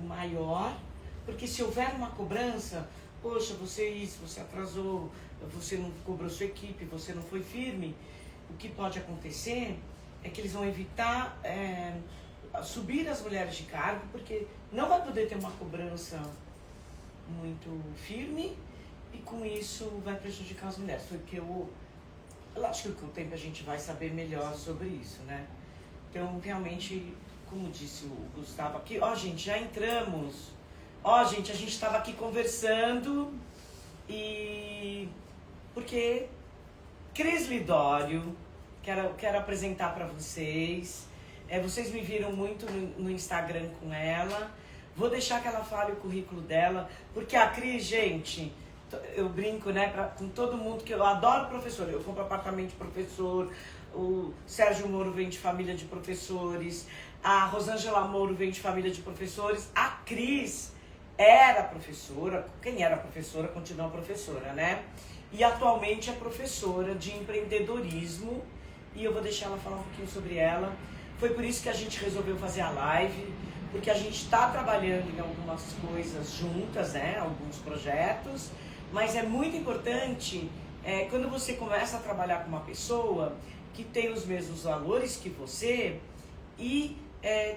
maior, porque se houver uma cobrança, poxa, você atrasou, você não cobrou sua equipe, você não foi firme, o que pode acontecer é que eles vão evitar subir as mulheres de cargo, porque não vai poder ter uma cobrança muito firme e com isso vai prejudicar as mulheres. Foi que eu acho que com o tempo a gente vai saber melhor sobre isso, né? Então, realmente, como disse o Gustavo aqui, gente, já entramos. Gente, a gente estava aqui conversando e... Porque Cris Lidório, quero apresentar para vocês. Vocês me viram muito no Instagram com ela. Vou deixar que ela fale o currículo dela, porque a Cris, gente, eu brinco, né, com todo mundo, que eu adoro professor. Eu compro apartamento de professor, o Sérgio Moro vem de família de professores, a Rosângela Moro vem de família de professores, a Cris era professora, quem era professora continua professora, né? E atualmente é professora de empreendedorismo, e eu vou deixar ela falar um pouquinho sobre ela. Foi por isso que a gente resolveu fazer a live, porque a gente está trabalhando em algumas coisas juntas, né? Alguns projetos, mas é muito importante quando você começa a trabalhar com uma pessoa que tem os mesmos valores que você e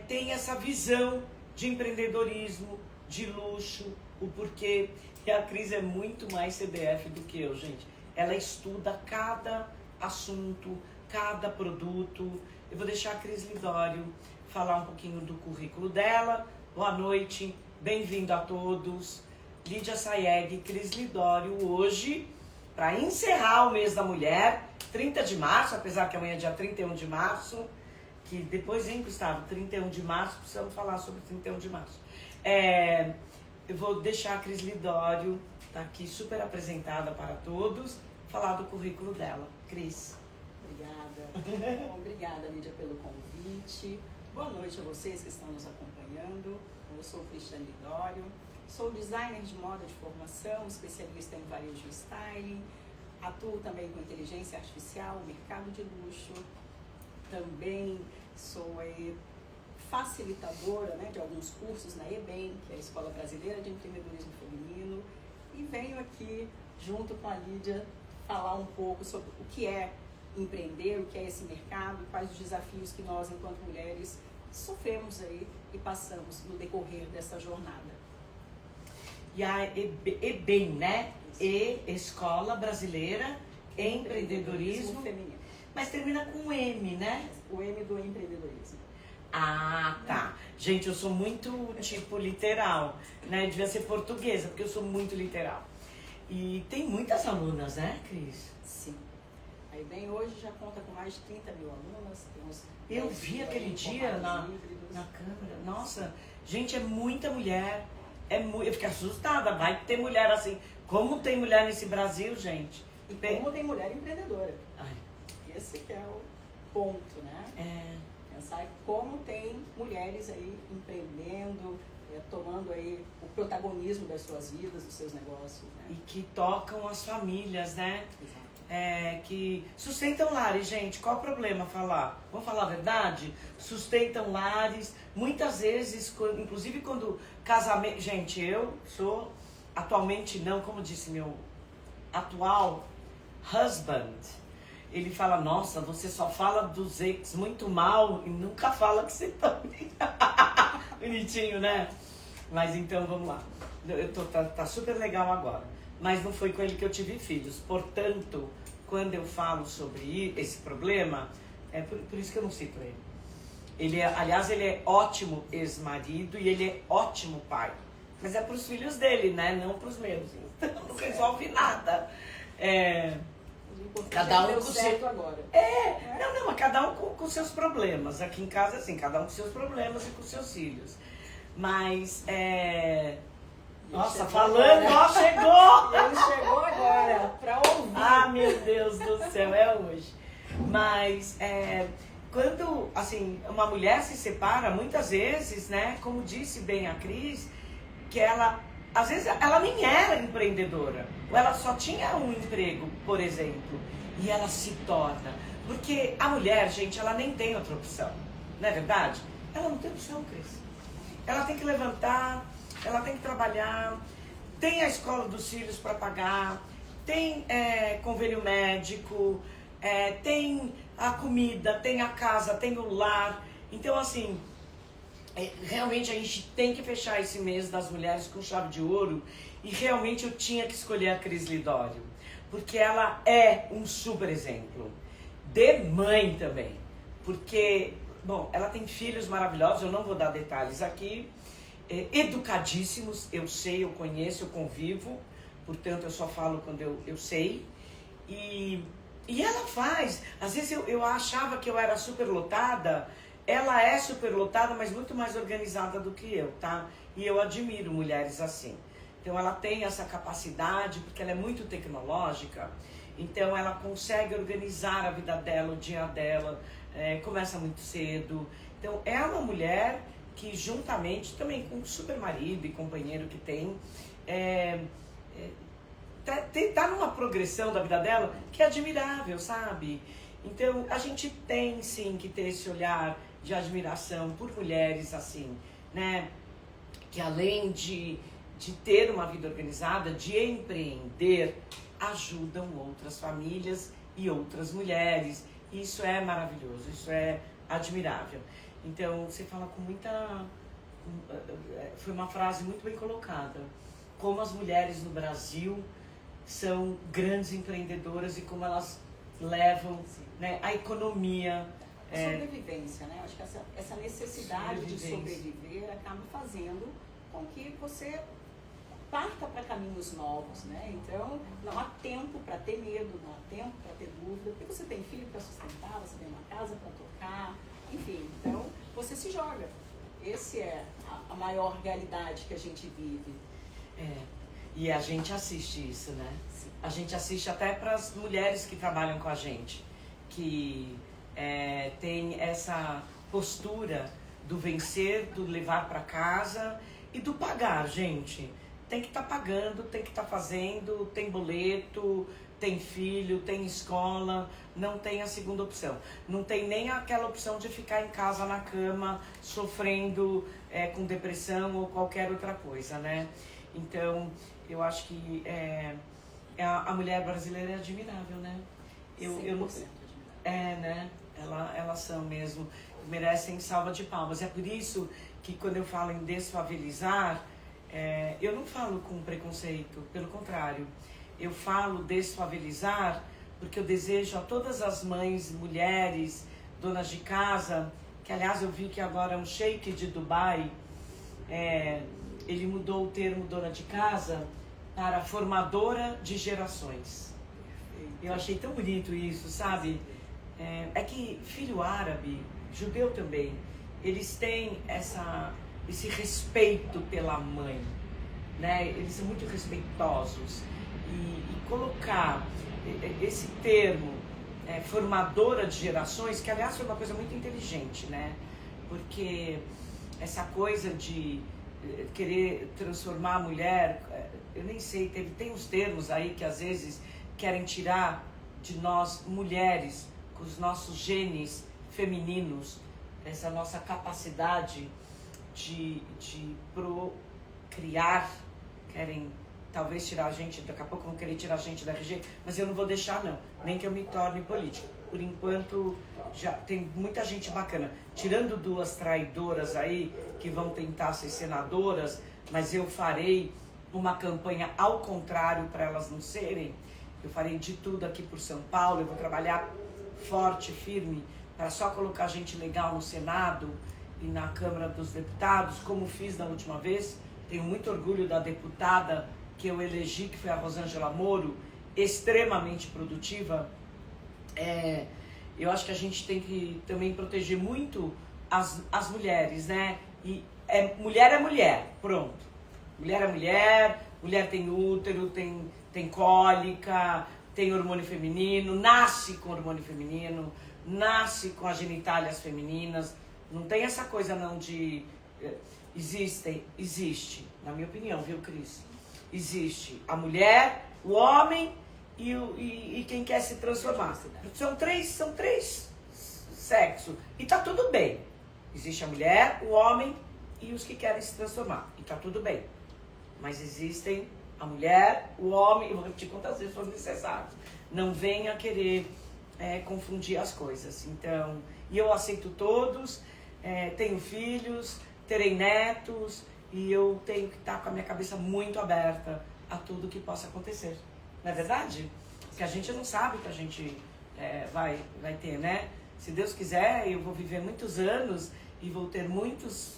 tem essa visão de empreendedorismo, de luxo, o porquê. E a Cris é muito mais CDF do que eu, gente. Ela estuda cada assunto, cada produto. Eu vou deixar a Cris Lidório falar um pouquinho do currículo dela. Boa noite, bem-vindo a todos. Lídia Sayeg, Cris Lidório, hoje, para encerrar o mês da mulher, 30 de março, apesar que amanhã é dia 31 de março, que depois, hein, Gustavo, 31 de março, precisamos falar sobre 31 de março. Eu vou deixar a Cris Lidório, tá aqui super apresentada para todos, falar do currículo dela. Cris. Obrigada. Bom, obrigada, Lídia, pelo convite. Boa noite a vocês que estão nos acompanhando. Eu sou Cristiane Lidório, sou designer de moda de formação, especialista em varejo e styling. Atuo também com inteligência artificial, mercado de luxo. Também sou facilitadora, né, de alguns cursos na EBEM, que é a Escola Brasileira de Empreendedorismo Feminino. E venho aqui, junto com a Lídia, falar um pouco sobre o que é empreender, o que é esse mercado, quais os desafios que nós, enquanto mulheres, sofremos aí e passamos no decorrer dessa jornada. E a EBEM, né? Escola Brasileira Empreendedorismo Feminino. Mas termina com M, né? O M do empreendedorismo. Ah, tá. Gente, eu sou muito, tipo, literal, né? Devia ser portuguesa, porque eu sou muito literal. E tem muitas alunas, né, Cris? Sim. A EBEM hoje já conta com mais de 30 mil alunas. Eu vi aquele dia na câmera. Nossa, gente, é muita mulher. Eu fiquei assustada. Vai ter mulher assim. Como tem mulher nesse Brasil, gente? E como tem mulher empreendedora. Ai. Esse que é o ponto, né? Pensar como tem mulheres aí empreendendo, tomando aí o protagonismo das suas vidas, dos seus negócios, né? E que tocam as famílias, né? Exato. Que sustentam lares, gente. Qual o problema falar? Vamos falar a verdade? Sustentam lares. Muitas vezes, inclusive quando casamento... Gente, eu sou atualmente não, como disse meu atual husband. Ele fala, nossa, você só fala dos ex muito mal e nunca fala que você tá bem. Bonitinho, né? Mas então, vamos lá. Tá super legal agora. Mas não foi com ele que eu tive filhos. Portanto, quando eu falo sobre esse problema, é por isso que eu não cito ele. Aliás, ele é ótimo ex-marido e ele é ótimo pai. Mas é pros filhos dele, né? Não pros meus. Então, não resolve nada. Cada um com seu... agora. Não, mas cada um com seus problemas. Aqui em casa, assim, cada um com seus problemas e com seus filhos. Mas, nossa, falando, ó, chegou! Ele chegou agora, pra ouvir. Ah, meu Deus do céu, é hoje. Mas, quando, assim, uma mulher se separa, muitas vezes, né, como disse bem a Cris, que ela, às vezes, ela nem era empreendedora. Ou ela só tinha um emprego, por exemplo, e ela se torna. Porque a mulher, gente, ela nem tem outra opção, não é verdade? Ela não tem opção, Cris. ela tem que levantar, ela tem que trabalhar, tem a escola dos filhos para pagar, tem convênio médico, tem a comida, tem a casa, tem o lar. Então, assim, realmente a gente tem que fechar esse mês das mulheres com chave de ouro. E realmente eu tinha que escolher a Cris Lidório, porque ela é um super exemplo de mãe também. Porque, bom, ela tem filhos maravilhosos, eu não vou dar detalhes aqui, educadíssimos, eu sei, eu conheço, eu convivo, portanto eu só falo quando eu sei. E ela faz, às vezes eu achava que eu era superlotada, ela é superlotada, mas muito mais organizada do que eu, tá? E eu admiro mulheres assim. Então ela tem essa capacidade, porque ela é muito tecnológica, então ela consegue organizar a vida dela, o dia dela, começa muito cedo. Então é uma mulher que juntamente também com o super marido e companheiro que tem, tá numa progressão da vida dela que é admirável, sabe? Então a gente tem sim que ter esse olhar de admiração por mulheres assim, né? Que além de ter uma vida organizada, de empreender, ajudam outras famílias e outras mulheres. Isso é maravilhoso, isso é admirável. Então, você fala com muita... Foi uma frase muito bem colocada. Como as mulheres no Brasil são grandes empreendedoras e como elas levam, né, a economia... Sobrevivência, né? Acho que essa necessidade de sobreviver acaba fazendo com que você parta para caminhos novos, né? Então, não há tempo para ter medo, não há tempo para ter dúvida, porque você tem filho para sustentar, você tem uma casa para tocar, enfim, então você se joga. Essa é a maior realidade que a gente vive. E a gente assiste isso, né? Sim. A gente assiste até para as mulheres que trabalham com a gente, que tem essa postura do vencer, do levar para casa e do pagar, gente. Tem que estar pagando, tem que estar fazendo, tem boleto, tem filho, tem escola, não tem a segunda opção. Não tem nem aquela opção de ficar em casa na cama, sofrendo com depressão ou qualquer outra coisa, né? Então, eu acho que a mulher brasileira é admirável, né? 100% admirável. Né? Elas são mesmo, merecem salva de palmas. É por isso que quando eu falo em desfavelizar, eu não falo com preconceito, pelo contrário. Eu falo desfavelizar porque eu desejo a todas as mães, mulheres, donas de casa, que aliás eu vi que agora um sheik de Dubai, ele mudou o termo dona de casa para formadora de gerações. Eu achei tão bonito isso, sabe? É que filho árabe, judeu também, eles têm esse respeito pela mãe, né? Eles são muito respeitosos. E colocar esse termo, formadora de gerações, que aliás foi uma coisa muito inteligente, né? Porque essa coisa de querer transformar a mulher, eu nem sei, tem uns termos aí que às vezes querem tirar de nós mulheres, com os nossos genes femininos, essa nossa capacidade de procriar, querem talvez tirar a gente, daqui a pouco vão querer tirar a gente da RG, mas eu não vou deixar não, nem que eu me torne político. Por enquanto, já tem muita gente bacana, tirando 2 traidoras aí, que vão tentar ser senadoras, mas eu farei uma campanha ao contrário para elas não serem. Eu farei de tudo aqui por São Paulo, eu vou trabalhar forte, firme, para só colocar gente legal no Senado e na Câmara dos Deputados, como fiz na última vez. Tenho muito orgulho da deputada que eu elegi, que foi a Rosângela Moro, extremamente produtiva. Eu acho que a gente tem que também proteger muito as mulheres, né? E mulher é mulher, pronto. Mulher é mulher, mulher tem útero, tem cólica, tem hormônio feminino, nasce com hormônio feminino, nasce com as genitálias femininas. Não tem essa coisa não de... Existe, na minha opinião, viu, Cris? Existe a mulher, o homem e quem quer se transformar. São três sexos. E tá tudo bem. Existe a mulher, o homem e os que querem se transformar. E tá tudo bem. Mas existem a mulher, o homem, eu vou repetir quantas vezes for necessário. Não venha querer confundir as coisas. Então, e eu aceito todos, tenho filhos, terei netos, e eu tenho que estar com a minha cabeça muito aberta a tudo que possa acontecer. Não é verdade? Porque a gente não sabe o que a gente vai ter, né? Se Deus quiser, eu vou viver muitos anos e vou ter muitos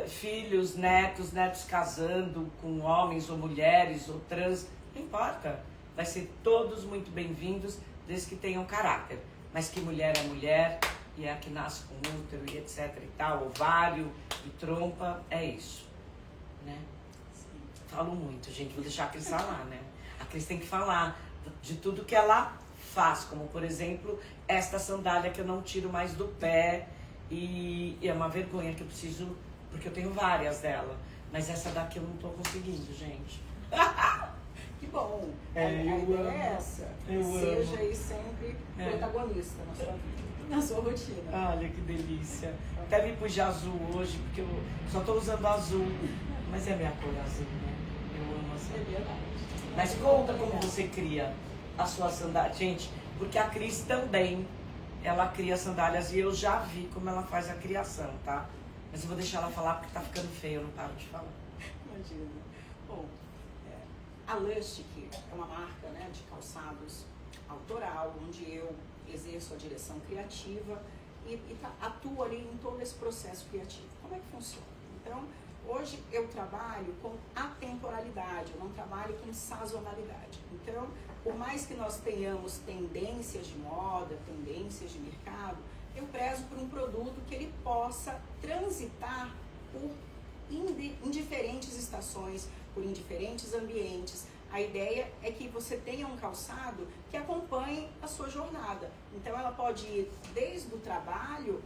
filhos, netos casando com homens ou mulheres ou trans, não importa. Vai ser todos muito bem-vindos, desde que tenham caráter. Mas que mulher é mulher, e é a que nasce com útero e etc e tal, ovário e trompa, é isso, né? Falo muito, gente, vou deixar a Cris falar, né? A Cris tem que falar de tudo que ela faz, como por exemplo, esta sandália que eu não tiro mais do pé, e é uma vergonha que eu preciso, porque eu tenho várias dela, mas essa daqui eu não tô conseguindo, gente. Que bom! Eu a ideia amo. é essa, Eu seja amo. aí sempre protagonista na sua vida, na sua rotina. Olha que delícia. Até me pus de azul hoje, porque eu só tô usando azul, mas é minha cor azul, né? Eu amo azul. É verdade. Mas conta como você cria a sua sandália. Gente, porque a Cris também, ela cria sandálias e eu já vi como ela faz a criação, tá? Mas eu vou deixar ela falar porque tá ficando feio, eu não paro de falar. Imagina. Bom, a Lustic é uma marca, né, de calçados autoral, onde eu exerço a direção criativa e atuo ali em todo esse processo criativo. Como é que funciona? Então, hoje eu trabalho com atemporalidade, eu não trabalho com sazonalidade. Então, por mais que nós tenhamos tendências de moda, tendências de mercado, eu prezo por um produto que ele possa transitar em diferentes estações, por indiferentes ambientes. A ideia é que você tenha um calçado que acompanhe a sua jornada. Então ela pode ir desde o trabalho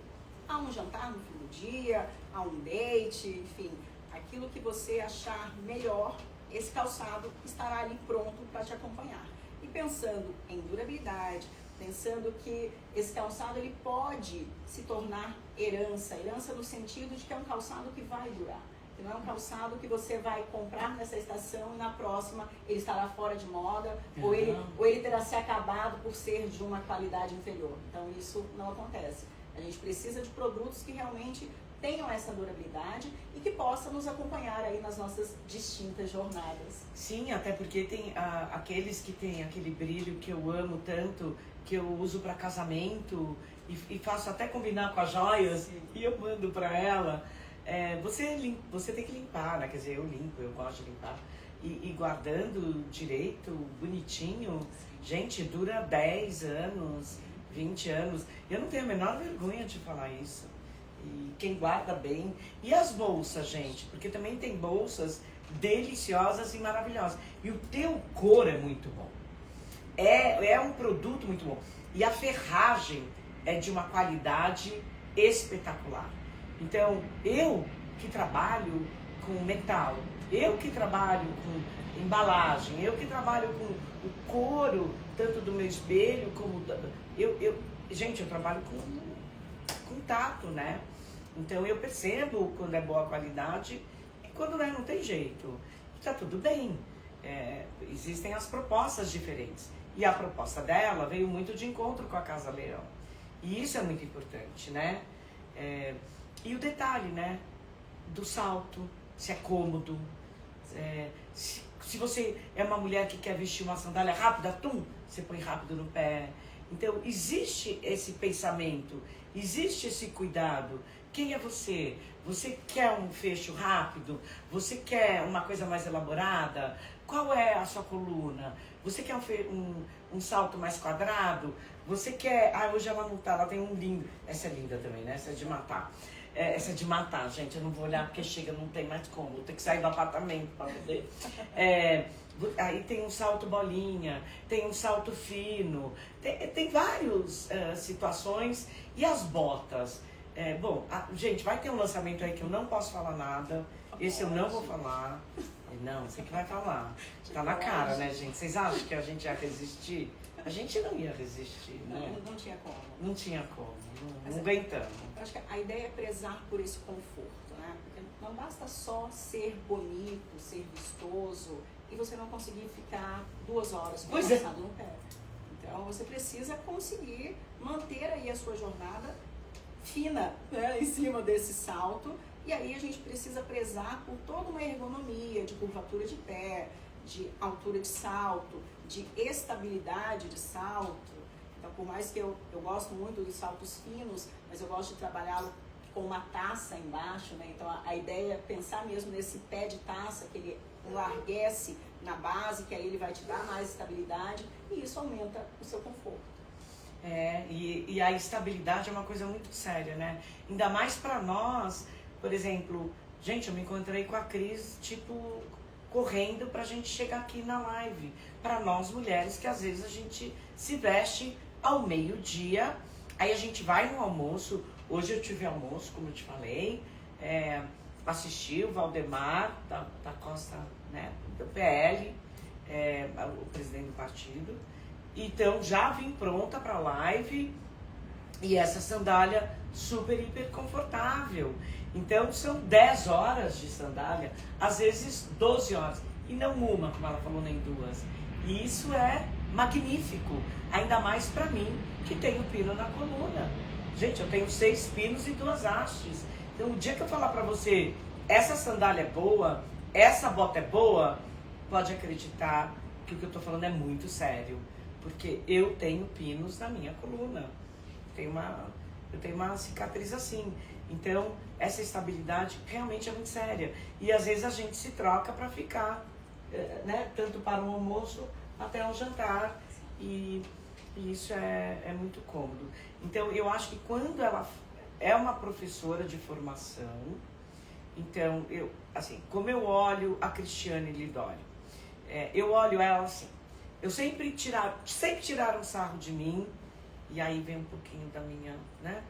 a um jantar no fim do dia, a um date, enfim, aquilo que você achar melhor, esse calçado estará ali pronto para te acompanhar. E pensando em durabilidade, pensando que esse calçado ele pode se tornar herança no sentido de que é um calçado que vai durar. Que não é um calçado que você vai comprar nessa estação e na próxima ele estará fora de moda, ou ele terá se acabado por ser de uma qualidade inferior. Então isso não acontece. A gente precisa de produtos que realmente tenham essa durabilidade e que possam nos acompanhar aí nas nossas distintas jornadas. Sim, até porque tem aqueles que têm aquele brilho que eu amo tanto, que eu uso para casamento e faço até combinar com as joias. Sim. E eu mando para ela. Você tem que limpar, né? Quer dizer, eu limpo, eu gosto de limpar. E guardando direito, bonitinho. Gente, dura 10 anos, 20 anos. Eu não tenho a menor vergonha de falar isso. E quem guarda bem. E as bolsas, gente? Porque também tem bolsas deliciosas e maravilhosas. E o teu couro é muito bom. É um produto muito bom. E a ferragem é de uma qualidade espetacular. Então, eu que trabalho com metal, eu que trabalho com embalagem, eu que trabalho com o couro, tanto do meu espelho como... Gente, eu trabalho com tato, né? Então, eu percebo quando é boa qualidade e quando não tem jeito. Tá tudo bem. Existem as propostas diferentes. E a proposta dela veio muito de encontro com a Casa Leão. E isso é muito importante, né? E o detalhe, né? Do salto, se é cômodo, se você é uma mulher que quer vestir uma sandália rápida, você põe rápido no pé. Então, existe esse pensamento, existe esse cuidado. Quem é você? Você quer um fecho rápido? Você quer uma coisa mais elaborada? Qual é a sua coluna? Você quer um salto mais quadrado? Você quer... hoje ela não tá, ela tem um lindo... Essa é linda também, né? Essa é de matar. Essa é de matar, gente. Eu não vou olhar porque chega, não tem mais como. Vou ter que sair do apartamento para poder. Aí tem um salto bolinha, tem um salto fino. Tem várias situações. E as botas? Gente, vai ter um lançamento aí que eu não posso falar nada. Esse eu não vou falar. Não, você que vai falar. Tá na cara, né, gente? Vocês acham que a gente ia resistir? A gente não ia resistir, né? Não tinha como. Não tinha como. Não aguentamos. Eu acho que a ideia é prezar por esse conforto, né? né? Porque não basta só ser bonito, ser vistoso e você não conseguir ficar 2 horas com o calçado no pé. Então você precisa conseguir manter aí a sua jornada fina, né, em cima desse salto. E aí a gente precisa prezar por toda uma ergonomia de curvatura de pé, de altura de salto, de estabilidade de salto. Então, por mais que eu gosto muito dos saltos finos, mas eu gosto de trabalhá-lo com uma taça embaixo, né? Então a ideia é pensar mesmo nesse pé de taça, que ele enlarguece na base, que aí ele vai te dar mais estabilidade e isso aumenta o seu conforto. E a estabilidade é uma coisa muito séria, né? Ainda mais pra nós, por exemplo, gente, eu me encontrei com a Cris, tipo, correndo pra gente chegar aqui na live. Pra nós mulheres, que às vezes a gente se veste ao meio-dia, aí a gente vai no almoço. Hoje eu tive almoço, como eu te falei, assisti o Valdemar da Costa, né, do PL, o presidente do partido. Então já vim pronta para a live e essa sandália super, hiper confortável. Então são 10 horas de sandália, às vezes 12 horas, e não uma, como ela falou, nem 2. E isso é magnífico, ainda mais para mim, que tenho pino na coluna. Gente, eu tenho 6 pinos e 2 hastes. Então, o dia que eu falar pra você, essa sandália é boa, essa bota é boa, pode acreditar que o que eu tô falando é muito sério. Porque eu tenho pinos na minha coluna. Eu tenho uma cicatriz assim. Então, essa estabilidade realmente é muito séria. E às vezes a gente se troca pra ficar, né, tanto para um almoço até um jantar. E isso é muito cômodo. Então, eu acho que quando ela é uma professora de formação, então, como eu olho a Cristiane Lidório, eu olho ela assim, sempre tiraram sarro de mim, e aí vem um pouquinho da minha, né,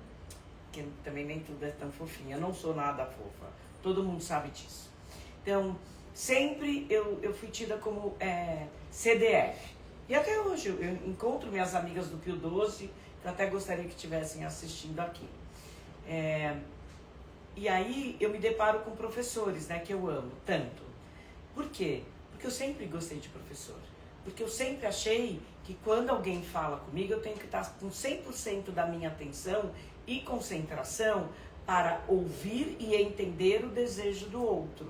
que também nem tudo é tão fofinha, eu não sou nada fofa, todo mundo sabe disso. Então, sempre eu fui tida como CDF. E até hoje eu encontro minhas amigas do Pio 12, que eu até gostaria que estivessem assistindo aqui. E aí eu me deparo com professores, né, que eu amo tanto. Por quê? Porque eu sempre gostei de professor. Porque eu sempre achei que quando alguém fala comigo, eu tenho que estar com 100% da minha atenção e concentração para ouvir e entender o desejo do outro.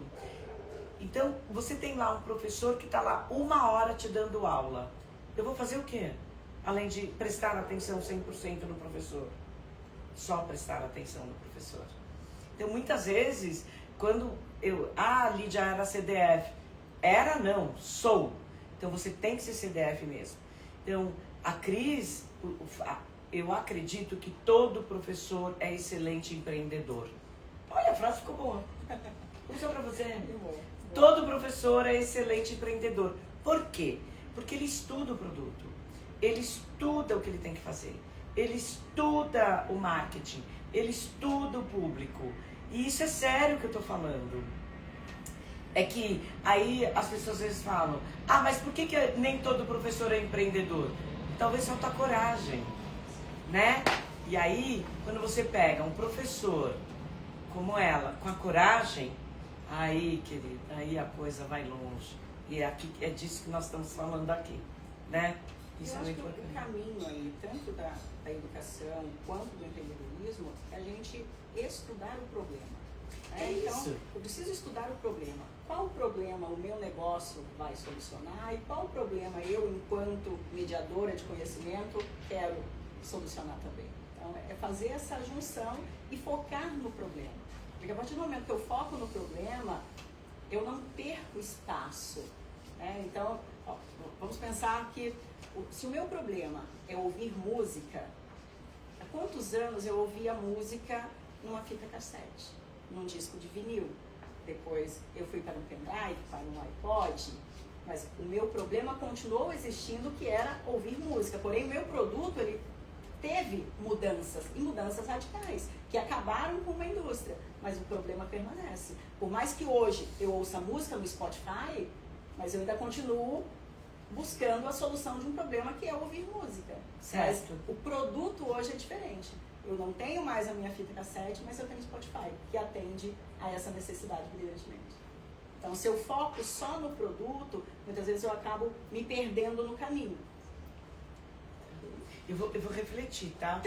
Então, você tem lá um professor que está lá 1 hora te dando aula. Eu vou fazer o quê? Além de prestar atenção 100% no professor. Só prestar atenção no professor. Então, muitas vezes, quando a Lídia era CDF. Era não, sou. Então, você tem que ser CDF mesmo. Então, a Cris, eu acredito que todo professor é excelente empreendedor. Olha, a frase ficou boa. Vou só pra você. Todo professor é excelente empreendedor. Por quê? Porque ele estuda o produto, ele estuda o que ele tem que fazer, ele estuda o marketing, ele estuda o público. E isso é sério que eu tô falando. É que aí as pessoas às vezes falam, mas por que nem todo professor é empreendedor? Talvez falta coragem, né? E aí, quando você pega um professor como ela, com a coragem, aí, querido, aí a coisa vai longe. E é disso que nós estamos falando aqui, né? Isso eu acho que o caminho aí, tanto da educação quanto do empreendedorismo, é a gente estudar o problema. Então, eu preciso estudar o problema. Qual problema o meu negócio vai solucionar e qual problema eu, enquanto mediadora de conhecimento, quero solucionar também. Então, é fazer essa junção e focar no problema. Porque a partir do momento que eu foco no problema, eu não perco espaço. Então, vamos pensar que se o meu problema é ouvir música, há quantos anos eu ouvia música numa fita cassete, num disco de vinil? Depois eu fui para um pendrive, para um iPod, mas o meu problema continuou existindo, que era ouvir música. Porém, o meu produto, ele teve mudanças, e mudanças radicais, que acabaram com uma indústria, mas o problema permanece. Por mais que hoje eu ouça música no Spotify, mas eu ainda continuo buscando a solução de um problema que é ouvir música. Certo. Mas o produto hoje é diferente. Eu não tenho mais a minha fita cassete, mas eu tenho Spotify, que atende a essa necessidade brilhantemente. Então, se eu foco só no produto, muitas vezes eu acabo me perdendo no caminho. Eu vou refletir, tá?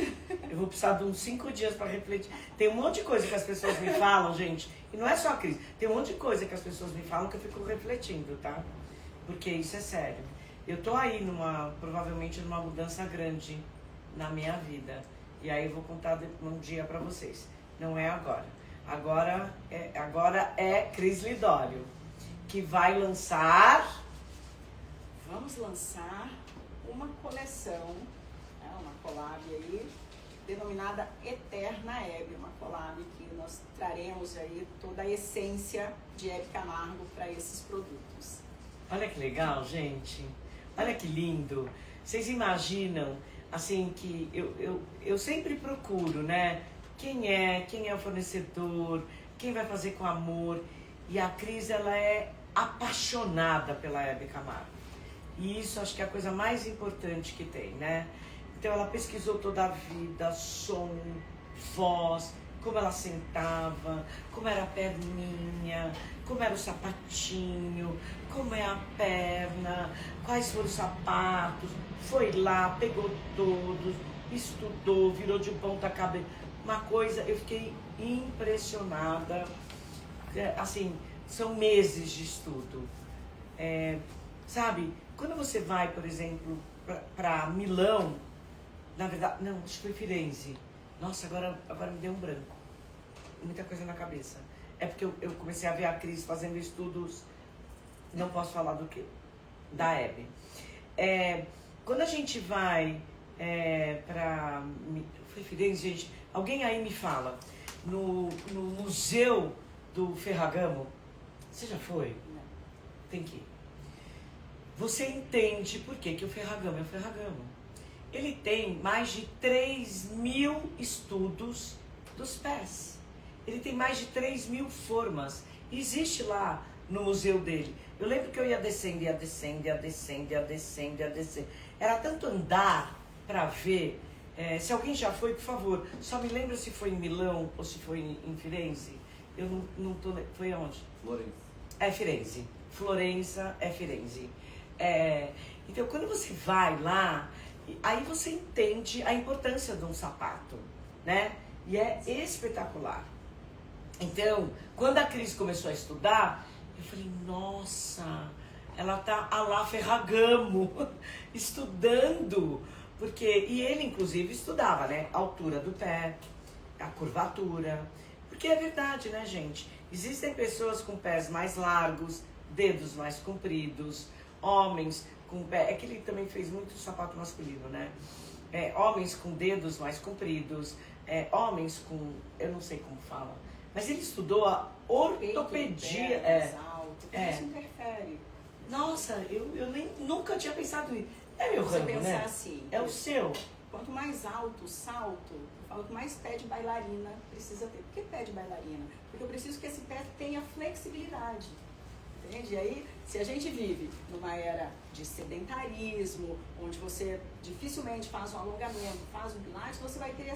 Eu vou precisar de uns 5 dias para refletir. Tem um monte de coisa que as pessoas me falam, gente. E não é só a Cris. Tem um monte de coisa que as pessoas me falam que eu fico refletindo, tá? Porque isso é sério. Eu tô aí provavelmente numa mudança grande na minha vida. E aí eu vou contar um dia para vocês. Não é agora. Agora é Cris Lidório, que vai lançar... Vamos lançar uma coleção, uma collab aí, denominada Eterna Hebe, uma collab que nós traremos aí toda a essência de Hebe Camargo para esses produtos. Olha que legal, gente. Olha que lindo. Vocês imaginam, assim, que eu sempre procuro, né? Quem é o fornecedor, quem vai fazer com amor. E a Cris, ela é apaixonada pela Hebe Camargo. E isso acho que é a coisa mais importante que tem, né? Então ela pesquisou toda a vida, som, voz, como ela sentava, como era a perninha, como era o sapatinho, como é a perna, quais foram os sapatos. Foi lá, pegou todos, estudou, virou de ponta cabeça. Uma coisa, eu fiquei impressionada. Assim, são meses de estudo. Sabe, quando você vai, por exemplo, para Milão, na verdade, não, acho que foi Firenze. Nossa, agora me deu um branco. Muita coisa na cabeça. É porque eu comecei a ver a Cris fazendo estudos, não posso falar do que, da Hebe. Quando a gente vai para... Foi Firenze, gente. Alguém aí me fala, no Museu do Ferragamo, você já foi? Não. Tem que ir. Você entende por que o Ferragamo é o Ferragamo. Ele tem mais de 3.000 estudos dos pés. Ele tem mais de 3.000 formas. Existe lá no museu dele. Eu lembro que eu ia descendo, ia descendo, ia descendo, ia descendo, ia descendo. Era tanto andar para ver. Se alguém já foi, por favor, só me lembra se foi em Milão ou se foi em Firenze. Eu não tô... Foi aonde? Florença. É Firenze. Florença é Firenze. Então, quando você vai lá, aí você entende a importância de um sapato, né? E é espetacular. Então, quando a Cris começou a estudar, eu falei, nossa, ela tá a lá Ferragamo, estudando. E ele, inclusive, estudava, né? A altura do pé, a curvatura. Porque é verdade, né, gente? Existem pessoas com pés mais largos, dedos mais compridos, homens com pé... É que ele também fez muito sapato masculino, né? Homens com dedos mais compridos, homens com... Eu não sei como fala. Mas ele estudou a ortopedia. Isso interfere. Nossa, eu nunca tinha pensado nisso. É meu Você ramo, pensar né? assim, É o seu. Quanto mais alto o salto, eu falo que mais pé de bailarina precisa ter. Por que pé de bailarina? Porque eu preciso que esse pé tenha flexibilidade. Entende? E aí, se a gente vive numa era de sedentarismo, onde você dificilmente faz um alongamento, faz um pilates, você vai ter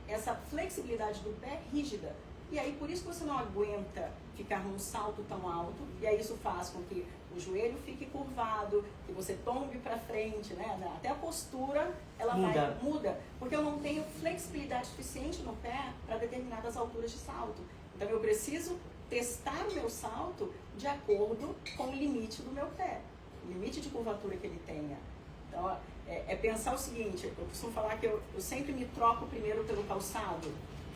essa flexibilidade do pé rígida. E aí, por isso que você não aguenta ficar num salto tão alto, e aí isso faz com que o joelho fique curvado, que você tombe para frente, né? Até a postura, ela muda, porque eu não tenho flexibilidade suficiente no pé para determinadas alturas de salto. Então, eu preciso testar o meu salto de acordo com o limite do meu pé, o limite de curvatura que ele tenha. Então, pensar o seguinte, eu costumo falar que eu sempre me troco primeiro pelo calçado.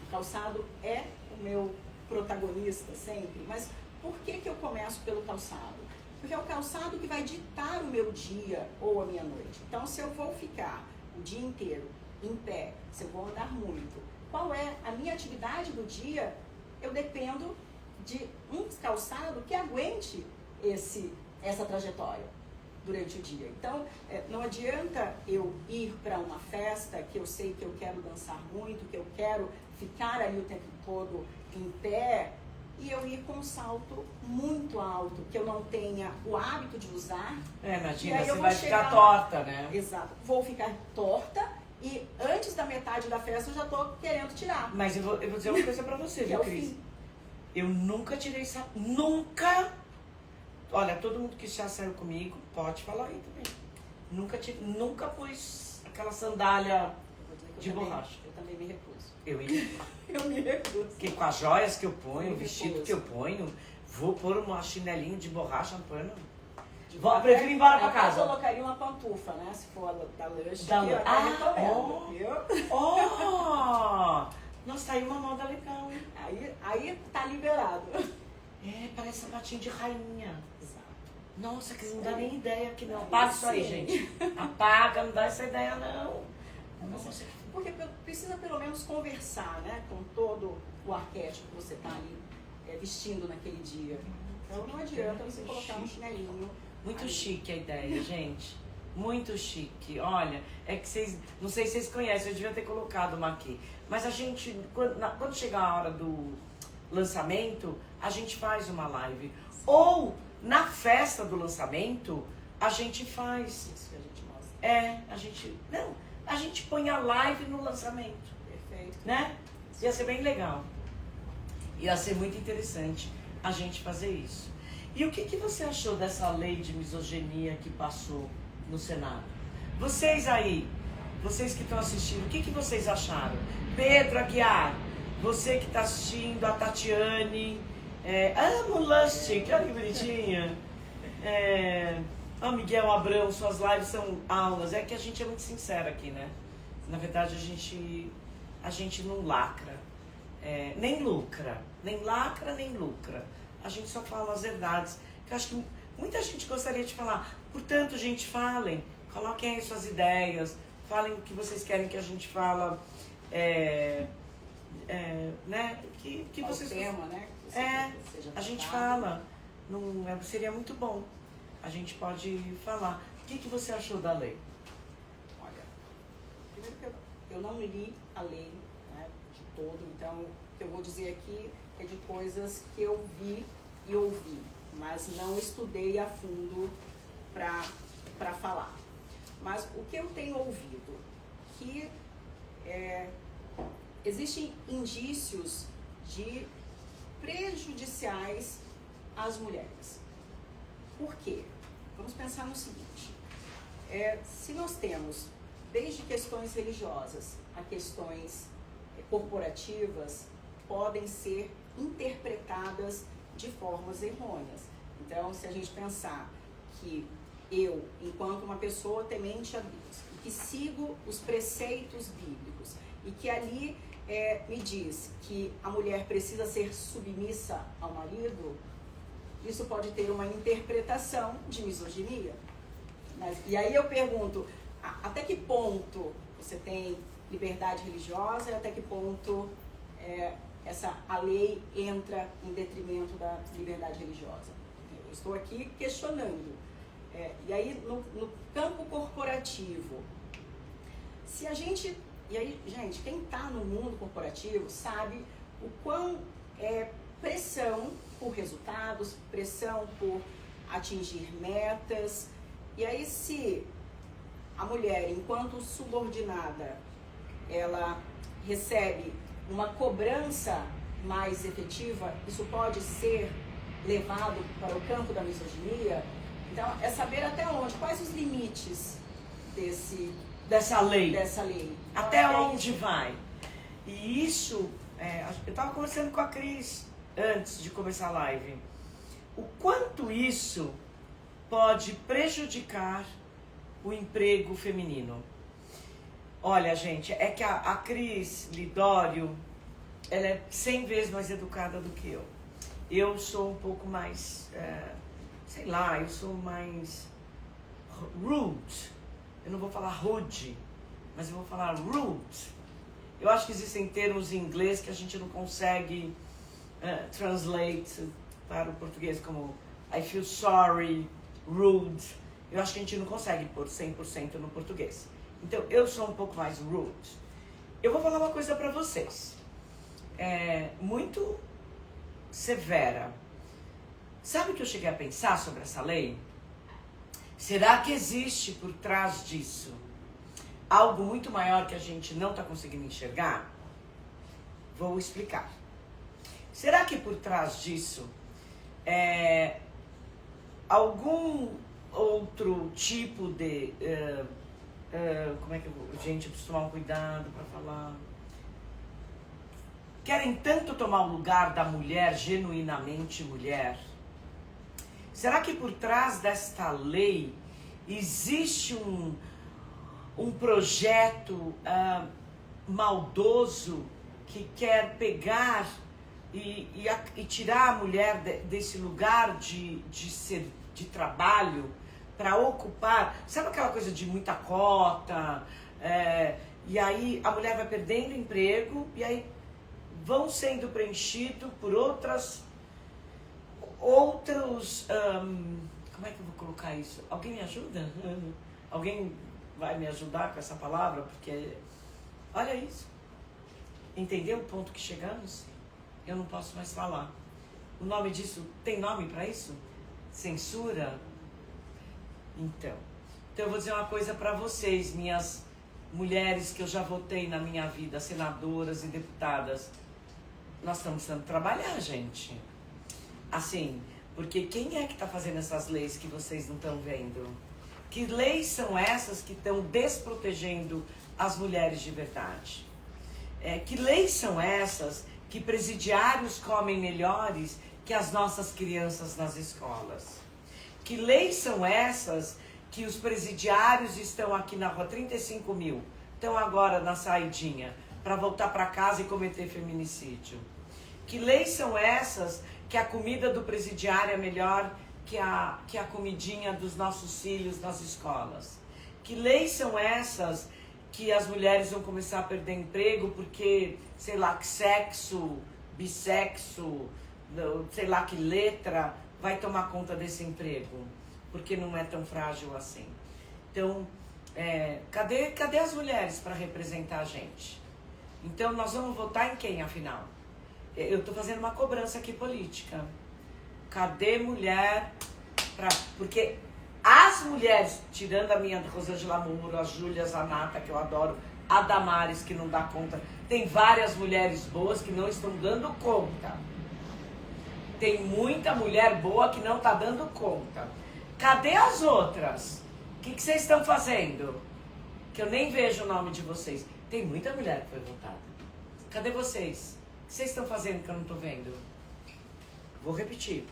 O calçado é o meu protagonista sempre, mas por que eu começo pelo calçado? Porque é o calçado que vai ditar o meu dia ou a minha noite. Então, se eu vou ficar o dia inteiro em pé, se eu vou andar muito, qual é a minha atividade do dia? Eu dependo de um calçado que aguente essa trajetória durante o dia. Então, não adianta eu ir para uma festa que eu sei que eu quero dançar muito, que eu quero ficar ali o tempo todo em pé, e eu ir com um salto muito alto, que eu não tenha o hábito de usar. Imagina, você vai ficar torta, né? Exato. Vou ficar torta E antes da metade da festa eu já tô querendo tirar. Mas eu vou dizer uma coisa pra você, viu, Cris? Eu nunca tirei sapato. Nunca! Olha, todo mundo que já saiu comigo pode falar aí também. Nunca pus aquela sandália de borracha. Eu também me recuso. Eu me recuso. Porque com as joias que eu ponho, o vestido que eu ponho, vou pôr uma chinelinha de borracha, não ponho não. Eu prefiro ir embora pra casa. Eu colocaria uma pantufa, né? Se for da Lush. Nossa, tá aí uma moda legal, hein? Aí tá liberado. É, parece sapatinho de rainha. Exato. Nossa, que não dá nem ideia aqui não. Apaga isso aí, gente. Apaga, não dá essa ideia não. Nossa. Porque precisa pelo menos conversar, né? Com todo o arquétipo que você tá ali vestindo naquele dia. Então não adianta você colocar um chinelinho. Muito chique a ideia, gente. Muito chique. Olha, é que vocês... Não sei se vocês conhecem, eu devia ter colocado uma aqui. Mas a gente, quando chegar a hora do lançamento, a gente faz uma live. Ou, na festa do lançamento, a gente faz. Isso que a gente mostra. A gente põe a live no lançamento. Perfeito. Né? Ia ser bem legal. Ia ser muito interessante a gente fazer isso. E o que você achou dessa lei de misoginia que passou no Senado? Vocês aí, vocês que estão assistindo, o que vocês acharam? Pedro Aguiar, você que está assistindo, a Tatiane, amo Lustig, olha que bonitinha. Miguel Abrão, suas lives são aulas. É que a gente é muito sincera aqui, né? Na verdade, a gente não lacra, nem lucra. Nem lacra, nem lucra. A gente só fala as verdades. Eu acho que muita gente gostaria de falar. Portanto, gente, falem. Coloquem aí suas ideias. Falem o que vocês querem que a gente fala. Né? Que vocês... tema, né? A gente fala. Seria muito bom. A gente pode falar. O que você achou da lei? Olha, primeiro que eu não li a lei, né, de todo. Então, o que eu vou dizer aqui é de coisas que eu vi e ouvi, mas não estudei a fundo para falar. Mas o que eu tenho ouvido, que existem indícios de prejudiciais às mulheres. Por quê? Vamos pensar no seguinte, se nós temos desde questões religiosas a questões corporativas, podem ser interpretadas de formas errôneas. Então, se a gente pensar que eu, enquanto uma pessoa temente a Deus, que sigo os preceitos bíblicos e que ali me diz que a mulher precisa ser submissa ao marido, isso pode ter uma interpretação de misoginia. E aí eu pergunto, até que ponto você tem liberdade religiosa e até que ponto a lei entra em detrimento da liberdade religiosa? Eu estou aqui questionando. E aí, no campo corporativo, se a gente... E aí, gente, quem está no mundo corporativo sabe o quão pressão por resultados, pressão por atingir metas. E aí, se a mulher, enquanto subordinada, ela recebe uma cobrança mais efetiva, isso pode ser levado para o campo da misoginia. Então, é saber até onde, quais os limites dessa lei. Até onde vai. E isso, eu estava conversando com a Cris antes de começar a live. O quanto isso pode prejudicar o emprego feminino. Olha, gente, é que a Cris Lidório, ela é 100 vezes mais educada do que eu. Eu sou um pouco mais, sei lá, eu sou mais rude. Eu não vou falar rude, mas eu vou falar rude. Eu acho que existem termos em inglês que a gente não consegue translate para o português, como I feel sorry, rude. Eu acho que a gente não consegue pôr 100% no português. Então, eu sou um pouco mais rude. Eu vou falar uma coisa para vocês. Muito severa. Sabe o que eu cheguei a pensar sobre essa lei? Será que existe por trás disso algo muito maior que a gente não está conseguindo enxergar? Vou explicar. Será que por trás disso algum outro tipo de... como é que eu vou... Gente, eu preciso tomar um cuidado para falar. Querem tanto tomar o lugar da mulher genuinamente mulher? Será que por trás desta lei existe um projeto maldoso que quer pegar e tirar a mulher desse lugar de trabalho para ocupar, sabe aquela coisa de muita cota, e aí a mulher vai perdendo emprego e aí vão sendo preenchidos por outros, como é que eu vou colocar isso? Alguém me ajuda? Alguém vai me ajudar com essa palavra? Porque, olha isso. Entendeu o ponto que chegamos? Eu não posso mais falar. O nome disso, tem nome para isso? Censura? Então eu vou dizer uma coisa para vocês, minhas mulheres que eu já votei na minha vida, senadoras e deputadas. Nós estamos precisando trabalhar, gente. Assim, porque quem é que está fazendo essas leis que vocês não estão vendo? Que leis são essas que estão desprotegendo as mulheres de verdade? Que leis são essas que presidiários comem melhores que as nossas crianças nas escolas? Que leis são essas que os presidiários estão aqui na rua 35 mil, estão agora na saidinha, para voltar para casa e cometer feminicídio? Que leis são essas que a comida do presidiário é melhor que a comidinha dos nossos filhos nas escolas? Que leis são essas que as mulheres vão começar a perder emprego porque, sei lá, que sexo, bissexo, sei lá que letra vai tomar conta desse emprego? Porque não é tão frágil assim. Então, cadê as mulheres para representar a gente? Então, nós vamos votar em quem, afinal? Eu estou fazendo uma cobrança aqui política. Cadê mulher? Porque as mulheres, tirando a minha Rosângela Muro, a Júlia Zanata, que eu adoro, a Damares, que não dá conta, tem várias mulheres boas que não estão dando conta. Tem muita mulher boa que não está dando conta. Cadê as outras? O que vocês estão fazendo? Que eu nem vejo o nome de vocês. Tem muita mulher que foi votada. Cadê vocês? O que vocês estão fazendo que eu não estou vendo? Vou repetir.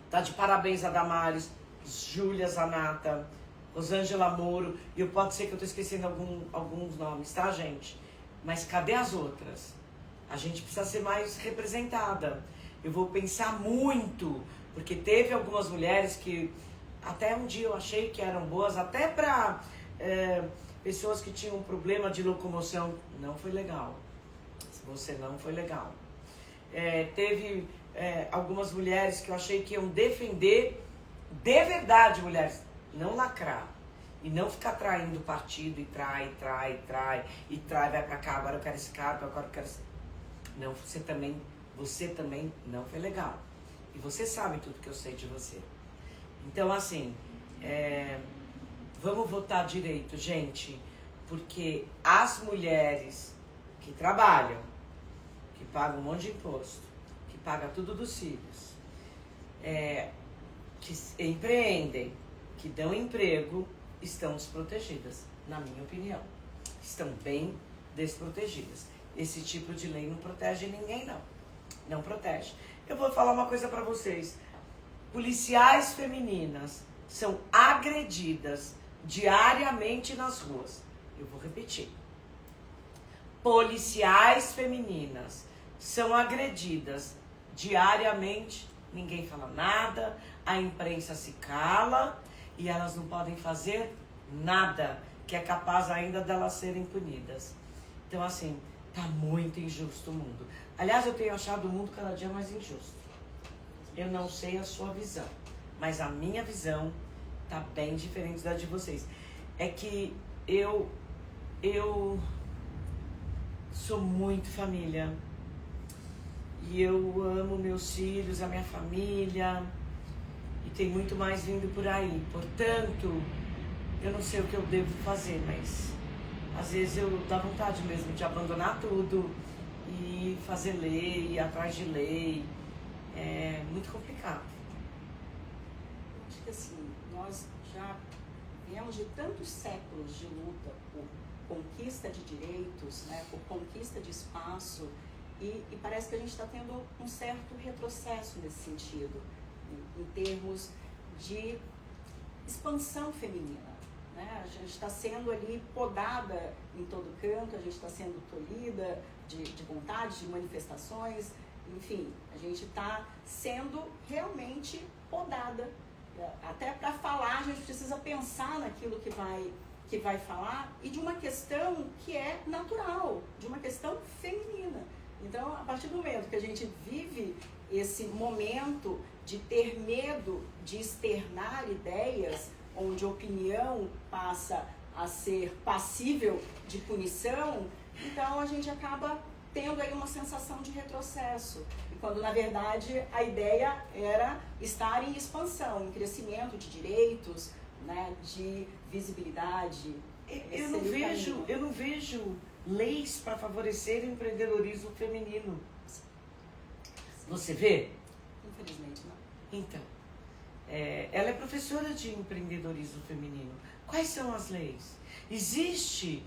Tá de parabéns a Damares, Júlia Zanata, Rosângela Moro. E pode ser que eu estou esquecendo alguns nomes, tá, gente? Mas cadê as outras? A gente precisa ser mais representada. Eu vou pensar muito, porque teve algumas mulheres que até um dia eu achei que eram boas, até para pessoas que tinham problema de locomoção. Não foi legal. Você não foi legal. Teve algumas mulheres que eu achei que iam defender de verdade, mulheres, não lacrar. E não ficar traindo o partido e trai, vai pra cá, agora eu quero esse cargo, agora eu quero esse... Não, você também não foi legal. E você sabe tudo que eu sei de você. Então, assim, vamos votar direito, gente, porque as mulheres que trabalham, que pagam um monte de imposto, que pagam tudo dos filhos, que empreendem, que dão emprego, estão desprotegidas, na minha opinião. Estão bem desprotegidas. Esse tipo de lei não protege ninguém, não. Não protege. Eu vou falar uma coisa para vocês. Policiais femininas são agredidas diariamente nas ruas. Eu vou repetir. Policiais femininas são agredidas diariamente. Ninguém fala nada, a imprensa se cala e elas não podem fazer nada que é capaz ainda delas serem punidas. Então, assim, tá muito injusto o mundo. Aliás, eu tenho achado o mundo cada dia mais injusto. Eu não sei a sua visão, mas a minha visão tá bem diferente da de vocês. É que eu sou muito família. E eu amo meus filhos, a minha família. E tem muito mais vindo por aí. Portanto, eu não sei o que eu devo fazer, mas às vezes eu dá vontade mesmo de abandonar tudo e fazer lei, ir atrás de lei. É muito complicado. Acho que assim, nós já viemos de tantos séculos de luta por conquista de direitos, né, por conquista de espaço, e parece que a gente está tendo um certo retrocesso nesse sentido, em termos de expansão feminina. Né? A gente está sendo ali podada em todo canto, a gente está sendo tolhida de vontades, de manifestações, enfim, a gente está sendo realmente podada. Até para falar, a gente precisa pensar naquilo que vai falar e de uma questão que é natural, de uma questão feminina. Então, a partir do momento que a gente vive esse momento de ter medo de externar ideias, onde a opinião passa a ser passível de punição, então a gente acaba tendo aí uma sensação de retrocesso. E quando, na verdade, a ideia era estar em expansão, em crescimento de direitos, né, de visibilidade. Eu não vejo leis para favorecer o empreendedorismo feminino. Você vê? Infelizmente, não. Então, ela é professora de empreendedorismo feminino. Quais são as leis? Existe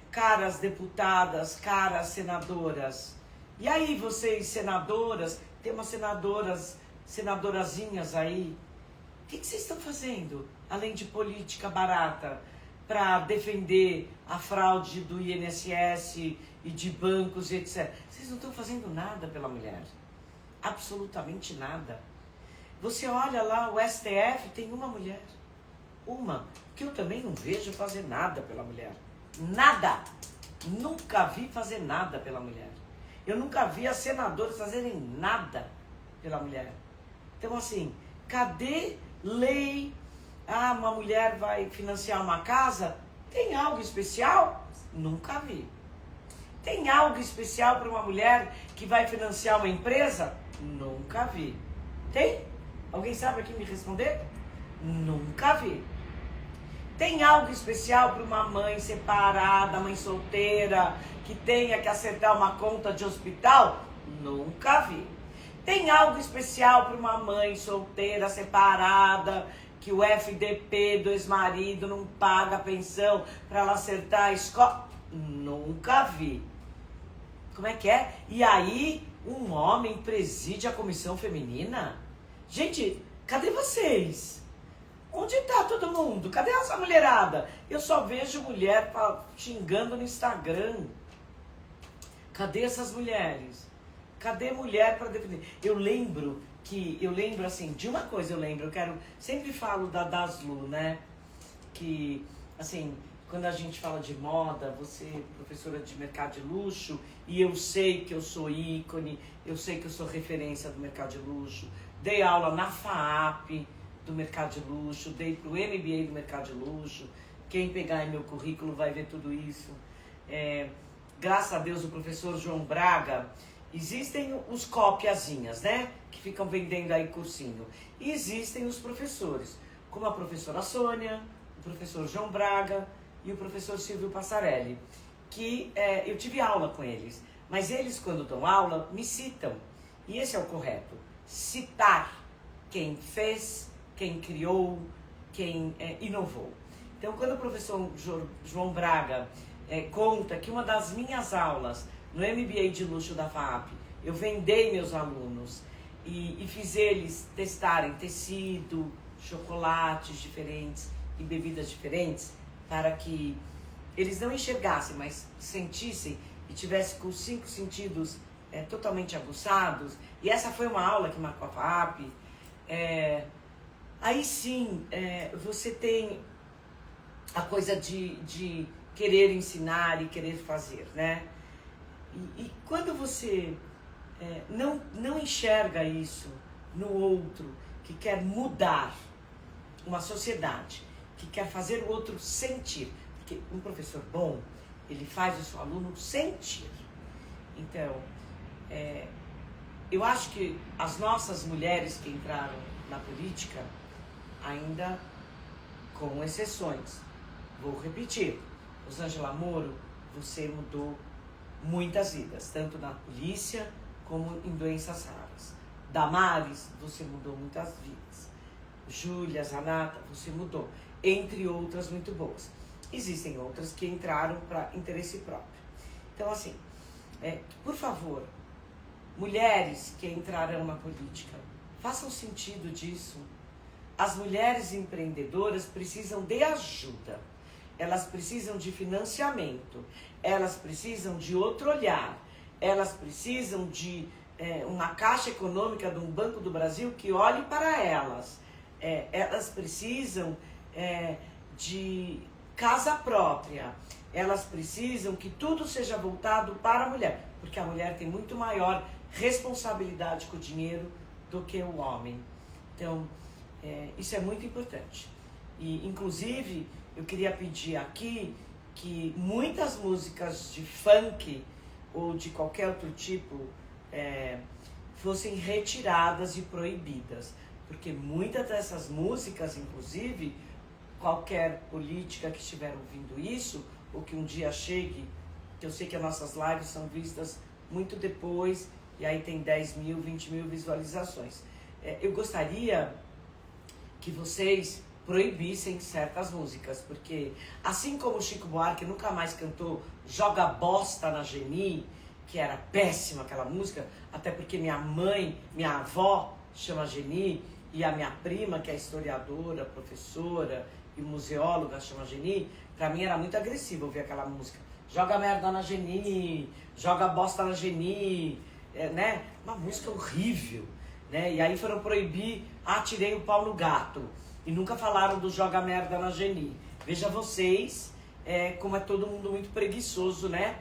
caras deputadas, caras senadoras. E aí vocês, senadoras, tem umas senadorazinhas aí. O que vocês estão fazendo, além de política barata, para defender a fraude do INSS e de bancos e etc. Vocês não estão fazendo nada pela mulher. Absolutamente nada. Você olha lá, o STF tem uma mulher. Uma. Que eu também não vejo fazer nada pela mulher. Nada. Nunca vi fazer nada pela mulher. Eu nunca vi as senadoras fazerem nada pela mulher. Então, assim, cadê lei? Ah, uma mulher vai financiar uma casa? Tem algo especial? Nunca vi. Tem algo especial para uma mulher que vai financiar uma empresa? Nunca vi. Tem? Alguém sabe aqui me responder? Nunca vi. Tem algo especial para uma mãe separada, mãe solteira, que tenha que acertar uma conta de hospital? Nunca vi. Tem algo especial para uma mãe solteira, separada, que o FDP do ex-marido não paga a pensão para ela acertar a escola? Nunca vi. Como é que é? E aí, um homem preside a comissão feminina? Gente, cadê vocês? Onde tá todo mundo? Cadê essa mulherada? Eu só vejo mulher xingando no Instagram. Cadê essas mulheres? Cadê mulher para defender? Eu lembro assim, de uma coisa eu sempre falo da Daslu, né? Que, assim, quando a gente fala de moda, você é professora de mercado de luxo, e eu sei que eu sou ícone, eu sei que eu sou referência do mercado de luxo, dei aula na FAAP do mercado de luxo, dei pro MBA do mercado de luxo, quem pegar em meu currículo vai ver tudo isso. Graças a Deus o professor João Braga, existem os copiazinhas, né? Que ficam vendendo aí cursinho. E existem os professores, como a professora Sônia, o professor João Braga e o professor Silvio Passarelli, que eu tive aula com eles. Mas eles, quando dão aula, me citam. E esse é o correto. Citar quem fez, quem criou, quem inovou. Então, quando o professor João Braga conta que uma das minhas aulas no MBA de luxo da FAAP, eu vendei meus alunos e fiz eles testarem tecido, chocolates diferentes e bebidas diferentes, para que eles não enxergassem, mas sentissem e tivessem com os 5 sentidos totalmente aguçados. E essa foi uma aula que marcou a FAAP. Aí sim, você tem a coisa de querer ensinar e querer fazer, né? E quando você não enxerga isso no outro, que quer mudar uma sociedade, que quer fazer o outro sentir, porque um professor bom, ele faz o seu aluno sentir. Então, eu acho que as nossas mulheres que entraram na política, ainda com exceções, vou repetir, Rosângela Moro, você mudou muitas vidas, tanto na polícia como em doenças raras. Damares, você mudou muitas vidas. Júlia, Zanata, você mudou, entre outras muito boas. Existem outras que entraram para interesse próprio. Então, assim, por favor, mulheres que entrarão na política, façam sentido disso. As mulheres empreendedoras precisam de ajuda, elas precisam de financiamento, elas precisam de outro olhar, elas precisam de uma caixa econômica de um Banco do Brasil que olhe para elas. Elas precisam de casa própria, elas precisam que tudo seja voltado para a mulher, porque a mulher tem muito maior responsabilidade com o dinheiro do que o homem. Então, isso é muito importante. E, inclusive, eu queria pedir aqui que muitas músicas de funk ou de qualquer outro tipo fossem retiradas e proibidas, porque muitas dessas músicas, inclusive, qualquer política que estiver ouvindo isso, ou que um dia chegue, que eu sei que as nossas lives são vistas muito depois, e aí tem 10 mil, 20 mil visualizações. Eu gostaria que vocês proibissem certas músicas, porque assim como o Chico Buarque nunca mais cantou Joga Bosta na Geni, que era péssima aquela música, até porque minha mãe, minha avó chama Geni, e a minha prima, que é historiadora, professora e museóloga, chama Geni, pra mim era muito agressivo ouvir aquela música. Joga merda na Geni, joga bosta na Geni, né? Uma música horrível, né? E aí foram proibir, tirei o pau no gato. E nunca falaram do joga merda na Geni. Veja vocês como é todo mundo muito preguiçoso, né?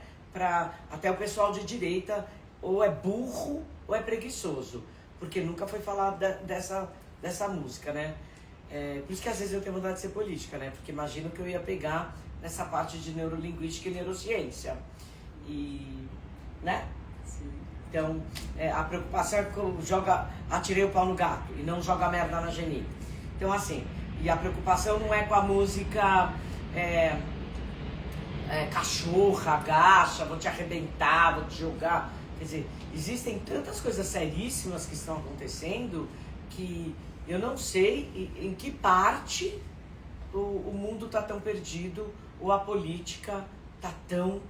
Até o pessoal de direita ou é burro ou é preguiçoso. Porque nunca foi falado dessa música, né? Por isso que às vezes eu tenho vontade de ser política, né? Porque imagino que eu ia pegar nessa parte de neurolinguística e neurociência. E, né? Sim. Então, a preocupação é que eu atirei o pau no gato e não joga merda na Geni. Então, assim, e a preocupação não é com a música cachorra, agacha, vou te arrebentar, vou te jogar. Quer dizer, existem tantas coisas seríssimas que estão acontecendo que eu não sei em que parte o mundo está tão perdido ou a política está tão...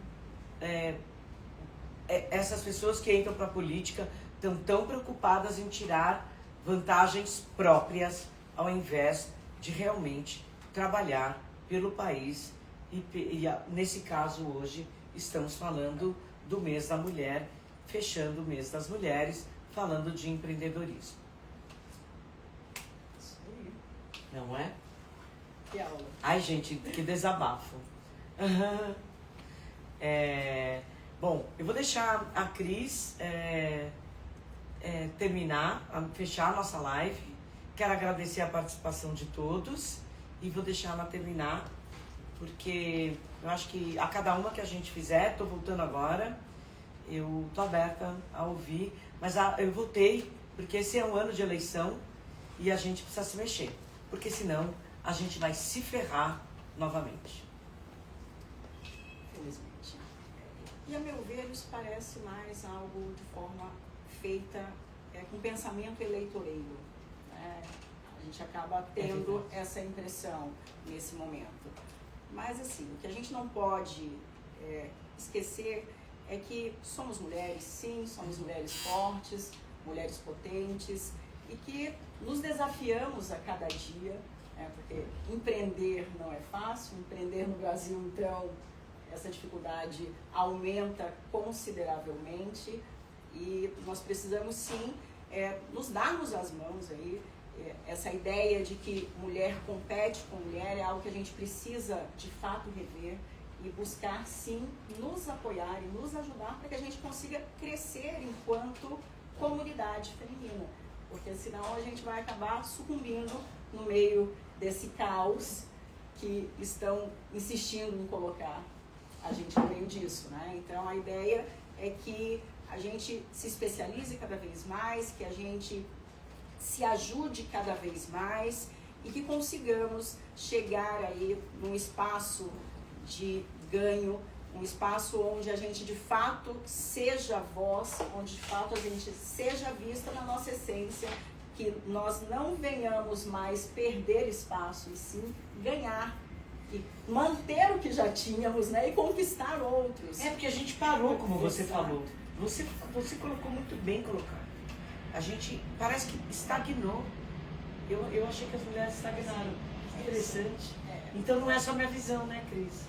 essas pessoas que entram para a política estão tão preocupadas em tirar vantagens próprias ao invés de realmente trabalhar pelo país. E nesse caso hoje estamos falando do mês da mulher, fechando o mês das mulheres, falando de empreendedorismo. Isso aí. Não é? Que aula. Ai, gente, que desabafo. Bom, eu vou deixar a Cris fechar a nossa live. Quero agradecer a participação de todos e vou deixar ela terminar, porque eu acho que a cada uma que a gente fizer, estou voltando agora, eu estou aberta a ouvir, mas eu voltei porque esse é um ano de eleição e a gente precisa se mexer, porque senão a gente vai se ferrar novamente. Felizmente. E a meu ver, isso parece mais algo de forma feita com pensamento eleitoreiro. A gente acaba tendo essa impressão nesse momento. Mas assim, o que a gente não pode esquecer é que somos mulheres, sim, somos mulheres fortes, mulheres potentes e que nos desafiamos a cada dia, porque empreender não é fácil, empreender no Brasil, então, essa dificuldade aumenta consideravelmente e nós precisamos sim nos darmos as mãos aí. Essa ideia de que mulher compete com mulher é algo que a gente precisa de fato rever e buscar sim nos apoiar e nos ajudar para que a gente consiga crescer enquanto comunidade feminina, porque senão a gente vai acabar sucumbindo no meio desse caos que estão insistindo em colocar a gente no meio disso, né? Então a ideia é que a gente se especialize cada vez mais, que a gente se ajude cada vez mais e que consigamos chegar aí num espaço de ganho, um espaço onde a gente de fato seja voz, onde de fato a gente seja vista na nossa essência, que nós não venhamos mais perder espaço e sim ganhar e manter o que já tínhamos, né, e conquistar outros. É porque a gente parou, como você falou. Você colocou muito bem colocado. A gente parece que estagnou. Eu achei que as mulheres estagnaram. Interessante. Então não é só minha visão, né, Cris?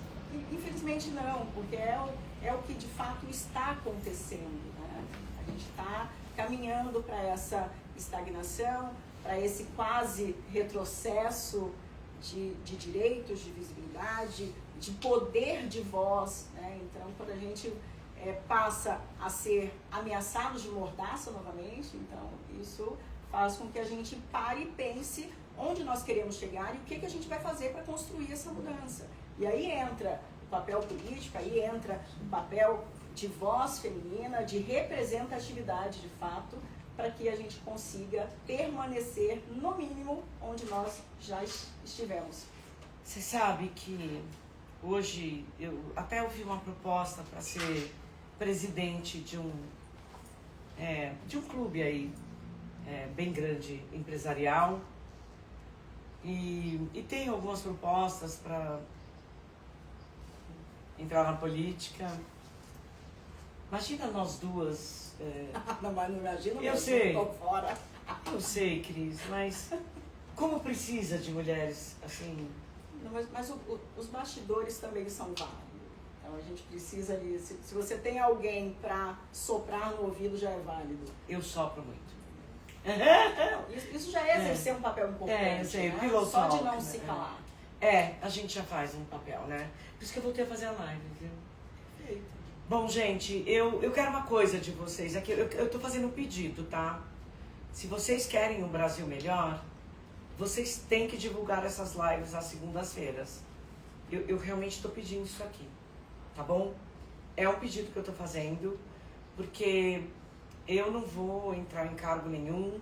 Infelizmente não, porque é o que de fato está acontecendo, né? A gente está caminhando para essa estagnação, para esse quase retrocesso de direitos, de visibilidade, de poder de voz, né? Então, quando a gente passa a ser ameaçado de mordaça novamente, então isso faz com que a gente pare e pense onde nós queremos chegar e o que a gente vai fazer para construir essa mudança. E aí entra o papel político, aí entra o papel de voz feminina, de representatividade de fato, para que a gente consiga permanecer, no mínimo, onde nós já estivemos. Você sabe que hoje eu até ouvi uma proposta para ser presidente de um clube aí, bem grande, empresarial, e tem algumas propostas para entrar na política. Imagina nós duas. Não, mas não imagino, eu mas sei. Eu tô fora. Eu sei, Cris, mas como precisa de mulheres assim? Não, mas os bastidores também são válidos. Então a gente precisa ali. Se você tem alguém para soprar no ouvido, já é válido. Eu sopro muito. Não, isso já é exercer um papel importante. Eu sei, né? Só de não se calar. A gente já faz um papel, né? Por isso que eu voltei a fazer a live, viu? Perfeito. Bom, gente, eu quero uma coisa de vocês. Aqui, eu tô fazendo um pedido, tá? Se vocês querem um Brasil melhor, vocês têm que divulgar essas lives às segundas-feiras. Eu realmente tô pedindo isso aqui, tá bom? É um pedido que eu tô fazendo, porque eu não vou entrar em cargo nenhum,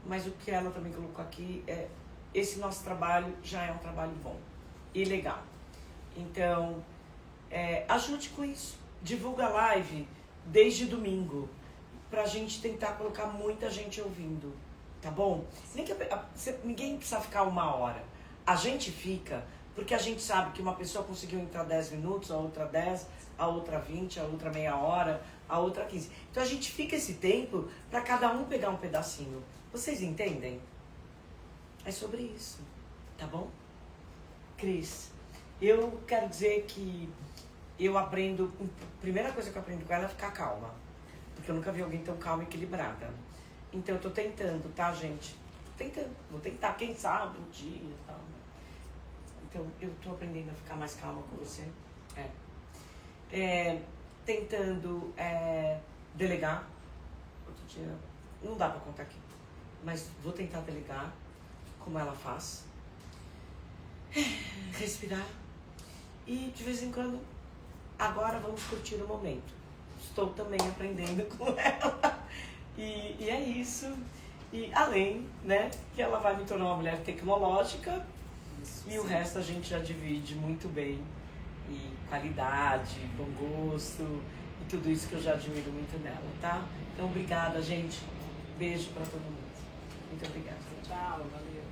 mas o que ela também colocou aqui é esse nosso trabalho já é um trabalho bom e legal. Então, ajude com isso. Divulga a live desde domingo, pra gente tentar colocar muita gente ouvindo, tá bom? Ninguém precisa ficar 1 hora. A gente fica porque a gente sabe que uma pessoa conseguiu entrar 10 minutos, a outra 10, a outra 20, a outra meia hora, a outra 15. Então a gente fica esse tempo para cada um pegar um pedacinho. Vocês entendem? É sobre isso, tá bom? Cris, eu quero dizer que eu aprendo, a primeira coisa que eu aprendo com ela é ficar calma. Porque eu nunca vi alguém tão calma e equilibrada. Então eu tô tentando, tá, gente? Vou tentar, quem sabe, um dia e tal. Então eu tô aprendendo a ficar mais calma com você. Tentando delegar. Outro dia, não dá pra contar aqui. Mas vou tentar delegar, como ela faz. Respirar. E de vez em quando, agora vamos curtir o momento. Estou também aprendendo com ela. E é isso. E além, né, que ela vai me tornar uma mulher tecnológica. Isso, e sim. O resto a gente já divide muito bem. E qualidade, bom gosto e tudo isso que eu já admiro muito nela, tá? Então, obrigada, gente. Beijo pra todo mundo. Muito obrigada. Tchau, valeu.